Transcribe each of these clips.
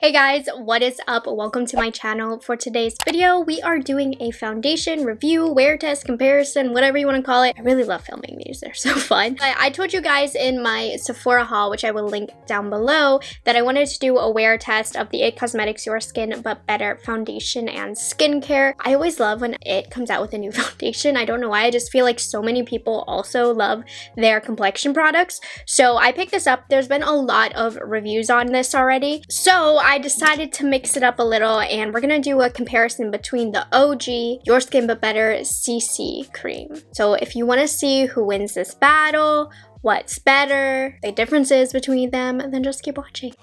Hey guys, what is up? Welcome to my channel. For today's video, we are doing a foundation review, wear test, comparison, whatever you want to call it. I really love filming these, they're so fun. I told you guys in my Sephora haul, which I will link down below, that I wanted to do a wear test of the IT Cosmetics Your Skin But Better foundation and skincare. I always love when it comes out with a new foundation. I don't know why, I just feel like so many people also love their complexion products. So I picked this up. There's been a lot of reviews on this already. So I decided to mix it up a little, and we're gonna do a comparison between the OG Your Skin But Better CC cream. So if you want to see who wins this battle, what's better, the differences between them, then just keep watching.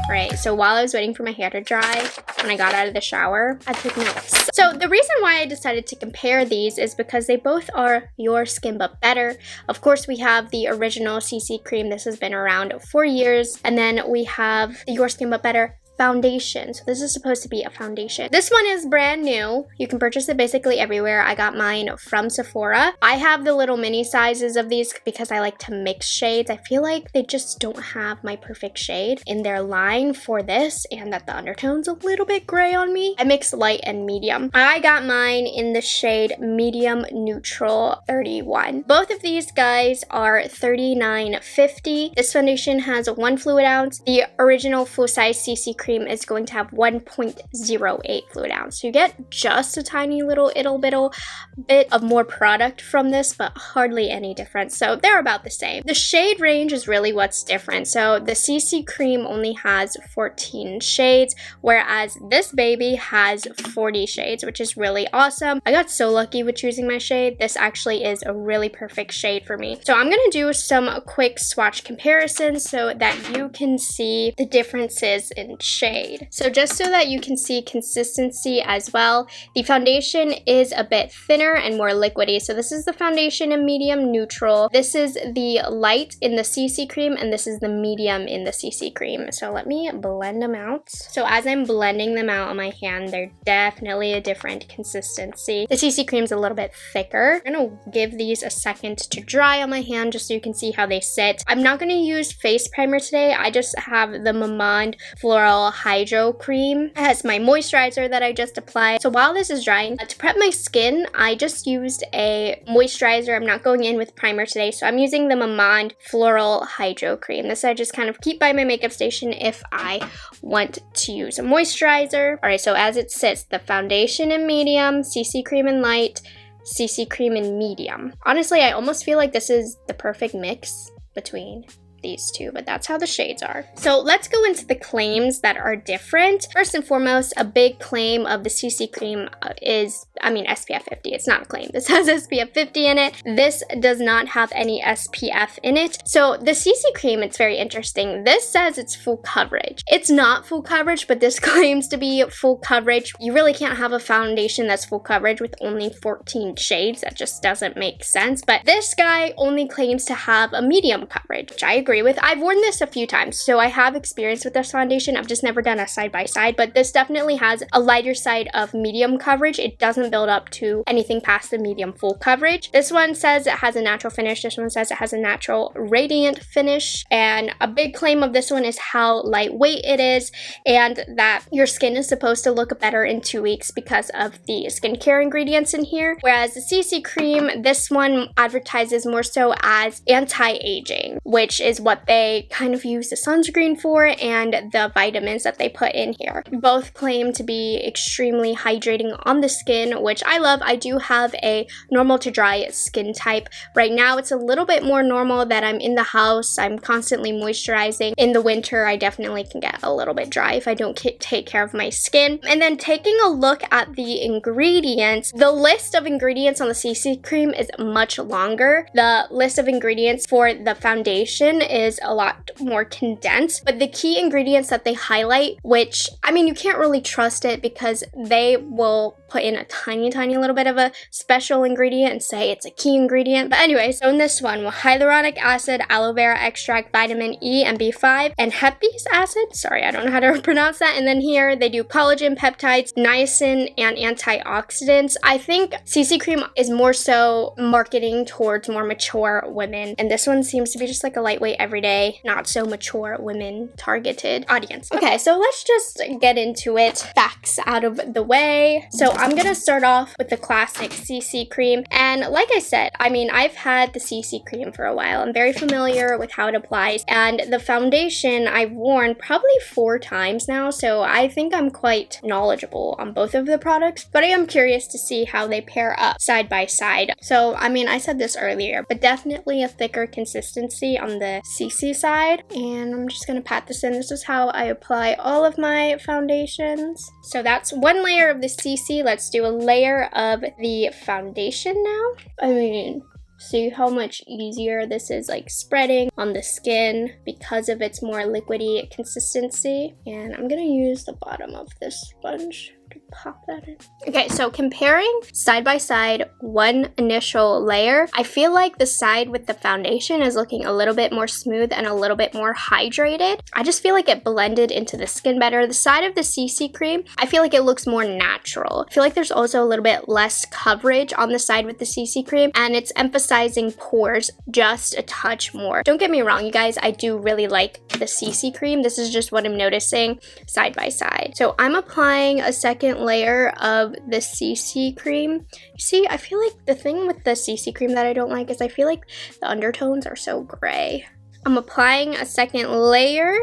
Right, so while I was waiting for my hair to dry, when I got out of the shower, I took notes. So the reason why I decided to compare these is because they both are Your Skin But Better. Of course, we have the original CC cream. This has been around for years. And then we have the Your Skin But Better foundation. So this is supposed to be a foundation. This one is brand new. You can purchase it basically everywhere. I got mine from Sephora. I have the little mini sizes of these because I like to mix shades. I feel like they just don't have my perfect shade in their line for this, and that the undertone's a little bit gray on me. I mix light and medium. I got mine in the shade medium neutral 31. Both of these guys are $39.50. This foundation has 1 fluid ounce. The original full size CC cream is going to have 1.08 fluid ounce. So you get just a tiny little bit of more product from this, but hardly any difference. So they're about the same. The shade range is really what's different. So the CC cream only has 14 shades, whereas this baby has 40 shades, which is really awesome. I got so lucky with choosing my shade. This actually is a really perfect shade for me. So I'm gonna do some quick swatch comparisons so that you can see the differences in shade. So just so that you can see consistency as well, the foundation is a bit thinner and more liquidy. So this is the foundation in medium neutral. This is the light in the CC cream, and this is the medium in the CC cream. So let me blend them out. So as I'm blending them out on my hand, they're definitely a different consistency. The CC cream is a little bit thicker. I'm gonna give these a second to dry on my hand just so you can see how they sit. I'm not gonna use face primer today. I just have the Mamand Floral Hydro Cream as my moisturizer that I just applied. So while this is drying, to prep my skin, I just used a moisturizer. I'm not going in with primer today, so I'm using the Mamand Floral Hydro Cream. This I just kind of keep by my makeup station if I want to use a moisturizer. All right, so as it sits, the foundation in medium, CC cream in light, CC cream in medium. Honestly, I almost feel like this is the perfect mix between these two, but that's how the shades are. So let's go into the claims that are different. First and foremost, a big claim of the CC cream is, SPF 50. It's not a claim. This has SPF 50 in it. This does not have any SPF in it. So the CC cream, it's very interesting. This says it's full coverage. It's not full coverage, but this claims to be full coverage. You really can't have a foundation that's full coverage with only 14 shades. That just doesn't make sense. But this guy only claims to have a medium coverage, which I agree with. I've worn this a few times, so I have experience with this foundation. I've just never done a side-by-side, but this definitely has a lighter side of medium coverage. It doesn't build up to anything past the medium full coverage. This one says it has a natural finish. This one says it has a natural radiant finish. And a big claim of this one is how lightweight it is, and that your skin is supposed to look better in 2 weeks because of the skincare ingredients in here. Whereas the CC cream, this one advertises more so as anti-aging, which is what they kind of use the sunscreen for and the vitamins that they put in here. Both claim to be extremely hydrating on the skin, which I love. I do have a normal to dry skin type. Right now, it's a little bit more normal that I'm in the house. I'm constantly moisturizing. In the winter, I definitely can get a little bit dry if I don't take care of my skin. And then taking a look at the ingredients, the list of ingredients on the CC cream is much longer. The list of ingredients for the foundation is a lot more condensed, but the key ingredients that they highlight, which you can't really trust it because they will put in a tiny little bit of a special ingredient and say it's a key ingredient. But anyway, so in this one, hyaluronic acid, aloe vera extract, vitamin E and B5, and Hepese acid. Sorry, I don't know how to pronounce that. And then here they do collagen, peptides, niacin, and antioxidants. I think CC cream is more so marketing towards more mature women, and this one seems to be just like a lightweight, everyday, not so mature women targeted audience. Okay, so let's just get into it. Facts out of the way. So I'm gonna start off with the classic CC cream, and like I said, I mean, I've had the CC cream for a while. I'm very familiar with how it applies, and the foundation I've worn probably 4 times now, so I think I'm quite knowledgeable on both of the products, but I am curious to see how they pair up side by side. So I mean, I said this earlier, but definitely a thicker consistency on the CC side, and I'm just gonna pat this in. This is how I apply all of my foundations. So that's one layer of the CC. Let's do a layer of the foundation now. I mean, see how much easier this is like spreading on the skin because of its more liquidy consistency. And I'm gonna use the bottom of this sponge to pop that in. Okay, so comparing side by side, one initial layer, I feel like the side with the foundation is looking a little bit more smooth and a little bit more hydrated. I just feel like it blended into the skin better. The side of the CC cream, I feel like it looks more natural. I feel like there's also a little bit less coverage on the side with the CC cream, and it's emphasizing pores just a touch more. Don't get me wrong, you guys, I do really like the CC cream. This is just what I'm noticing side by side. So I'm applying a second layer of the CC cream. See, I feel like the thing with the CC cream that I don't like is I feel like the undertones are so gray. I'm applying a second layer,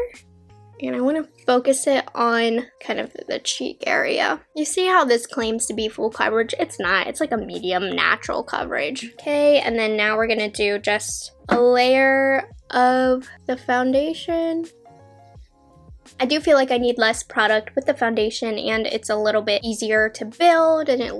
and I want to focus it on kind of the cheek area. You see how this claims to be full coverage? It's not. It's like a medium natural coverage. Okay, and then now we're gonna do just a layer of the foundation. I do feel like I need less product with the foundation, and it's a little bit easier to build, and it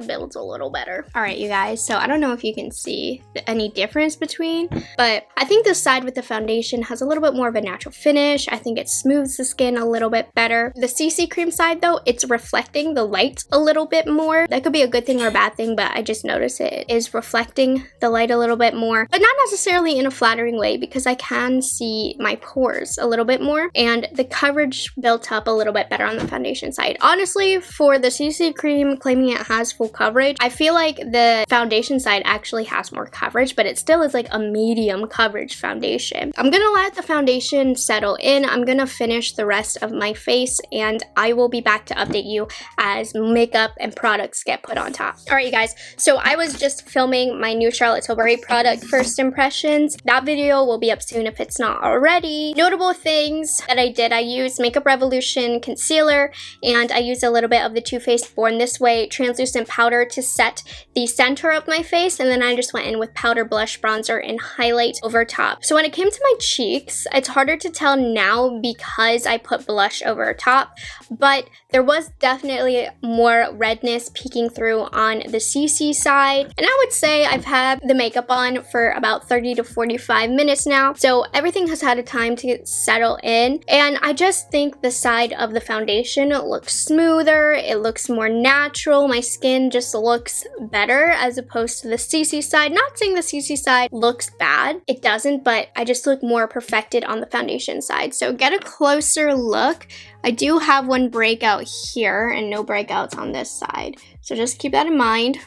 builds a little better. All right, you guys, so I don't know if you can see any difference between, but I think the side with the foundation has a little bit more of a natural finish. I think it smooths the skin a little bit better. The CC cream side though, it's reflecting the light a little bit more. That could be a good thing or a bad thing, but I just noticed it is reflecting the light a little bit more, but not necessarily in a flattering way, because I can see my pores a little bit more, and the coverage built up a little bit better on the foundation side. Honestly, for the CC cream claiming it has full coverage, I feel like the foundation side actually has more coverage, but it still is like a medium coverage foundation. I'm gonna let the foundation settle in. I'm gonna finish the rest of my face, and I will be back to update you as makeup and products get put on top. All right, you guys, so I was just filming my new Charlotte Tilbury product first impressions. That video will be up soon if it's not already. Notable things that I did, I used Makeup Revolution concealer, and I used a little bit of the Too Faced Born This Way translucent powder to set the center of my face, and then I just went in with powder, blush, bronzer, and highlight over top. So when it came to my cheeks, it's harder to tell now because I put blush over top, but there was definitely more redness peeking through on the CC side, and I would say I've had the makeup on for about 30 to 45 minutes now, so everything has had a time to settle in, and I just think the side of the foundation looks smoother, it looks more natural, my skin just looks better as opposed to the CC side. Not saying the CC side looks bad, it doesn't, but I just look more perfected on the foundation side. So get a closer look. I do have one breakout here and no breakouts on this side, so just keep that in mind.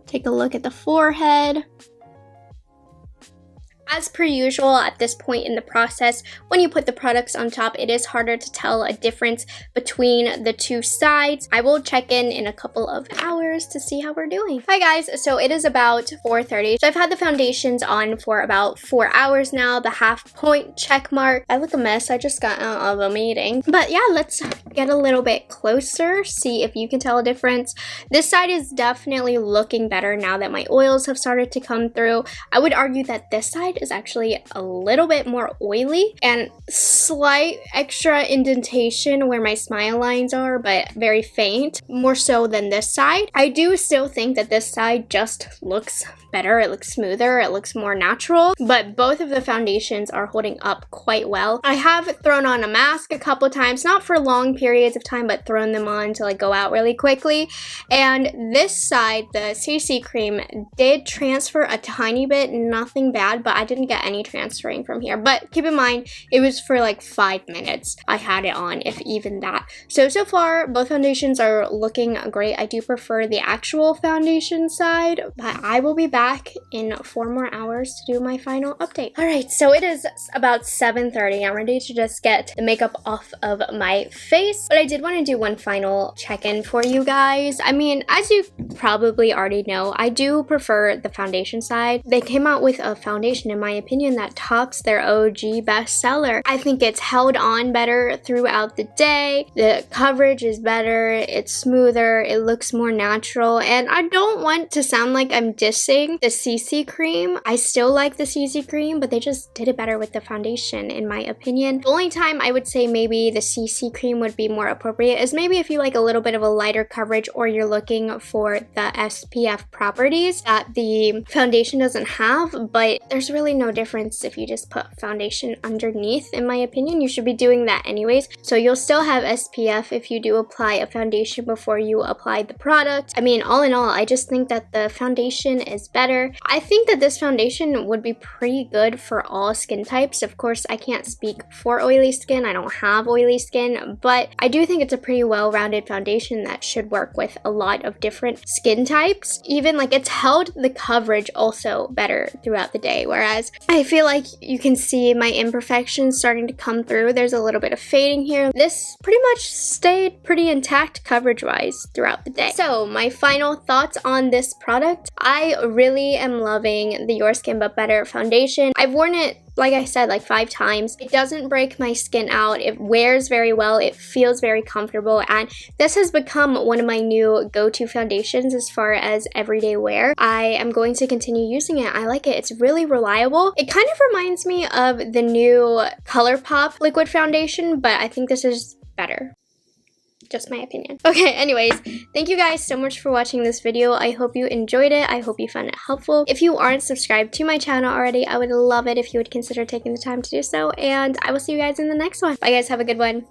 Take a look at the forehead. As per usual, at this point in the process, when you put the products on top, it is harder to tell a difference between the two sides. I will check in a couple of hours to see how we're doing. Hi guys, so it is about 4:30. So I've had the foundations on for about 4 hours now, the half point check mark. I look a mess, I just got out of a meeting. But yeah, let's get a little bit closer, see if you can tell a difference. This side is definitely looking better now that my oils have started to come through. I would argue that this side is actually a little bit more oily and slight extra indentation where my smile lines are, but very faint, more so than this side. I do still think that this side just looks better. It looks smoother, it looks more natural, but both of the foundations are holding up quite well. I have thrown on a mask a couple times, not for long periods of time, but thrown them on to like go out really quickly. And this side, the CC cream, did transfer a tiny bit, nothing bad, but I didn't get any transferring from here. But keep in mind, it was for like 5 minutes I had it on, if even that. So far, both foundations are looking great. I do prefer the actual foundation side, but I will be back in 4 more hours to do my final update. All right, so it is about 7:30. I'm ready to just get the makeup off of my face, but I did want to do one final check-in for you guys. I mean, as you probably already know, I do prefer the foundation side. They came out with a foundation, in my opinion, that tops their OG bestseller. I think it's held on better throughout the day. The coverage is better, it's smoother, it looks more natural, and I don't want to sound like I'm dissing the CC cream. I still like the CC cream, but they just did it better with the foundation, in my opinion. The only time I would say maybe the CC cream would be more appropriate is maybe if you like a little bit of a lighter coverage, or you're looking for the SPF properties that the foundation doesn't have, but there's really no difference if you just put foundation underneath. In my opinion, you should be doing that anyways, so you'll still have SPF if you do apply a foundation before you apply the product. I mean, all in all, I just think that the foundation is better. I think that this foundation would be pretty good for all skin types. Of course, I can't speak for oily skin. I don't have oily skin, but I do think it's a pretty well-rounded foundation that should work with a lot of different skin types. Even like it's held the coverage also better throughout the day, whereas I feel like you can see my imperfections starting to come through. There's a little bit of fading here. This pretty much stayed pretty intact coverage-wise throughout the day. So my final thoughts on this product, I really am loving the Your Skin But Better foundation. I've worn it, like I said, like 5 times. It doesn't break my skin out. It wears very well. It feels very comfortable. And this has become one of my new go-to foundations as far as everyday wear. I am going to continue using it. I like it. It's really reliable. It kind of reminds me of the new ColourPop liquid foundation, but I think this is better. Just my opinion. Okay, anyways, thank you guys so much for watching this video. I hope you enjoyed it. I hope you found it helpful. If you aren't subscribed to my channel already, I would love it if you would consider taking the time to do so, and I will see you guys in the next one. Bye guys, have a good one.